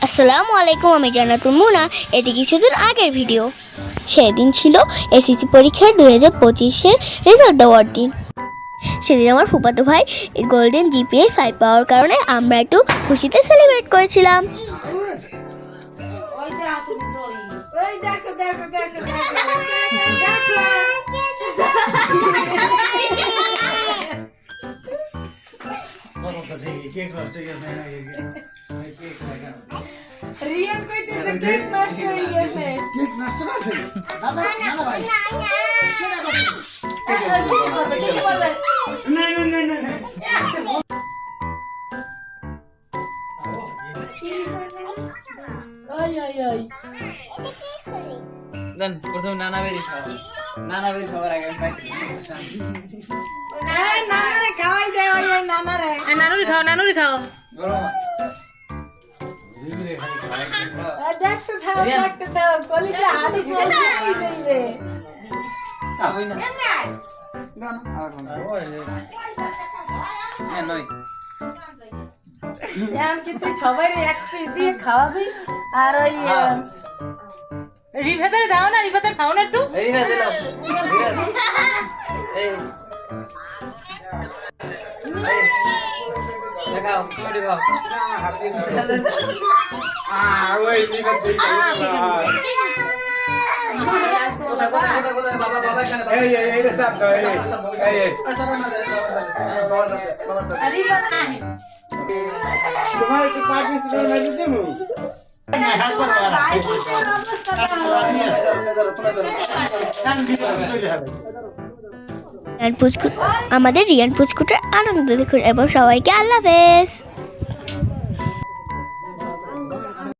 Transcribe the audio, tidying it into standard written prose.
আসসালামু আলাইকুম, আমি জান্নাতুল মুনা। এটি কিছুদিন আগের ভিডিও। সেদিন ছিল এসএসসি পরীক্ষার 2025-এর রেজাল্ট দেওয়ার দিন। সেদিন আমার ফুফাতো ভাই গোল্ডেন জিপিএ 5 পাওয়ার কারণে আমরা একটু খুশিতে সেলিব্রেট করেছিলাম। রিয়ান কইতেছে কেক নষ্ট হয়ে গেছে। কেক নষ্ট করছে দাদা না ভাই না না না না না আই আই আই দেন প্রথমে নানা বেরি খাওয়ার আগে আমি পাইছি এই নানারে খাওয়াই দে, ওই ওই নানারে। নানুরি খাও গরম এই দেখতে থাও, দেখতে থাও, কলিজা হাঁটি চলে যাইবে। ওই না দাও না আর কোন না নই এখন কি তুই সবাই এক পিস দিয়ে খাওয়াবি? আর ওই রিফাতের দাও না, রিফাতের খাও না একটু। এই ভেদ দিলাম এই দেখাও তুমি দেখাও ওই নিবা তুই কোথায় বাবা বাবা এখানে এই এই রে সাপ তো এই এই তোমার কি পার্টিসিপেট না দিমু আমাদের রিয়ান পুচকুটার আনন্দ দেখুন এবং সবাইকে আল্লাহ হাফেজ।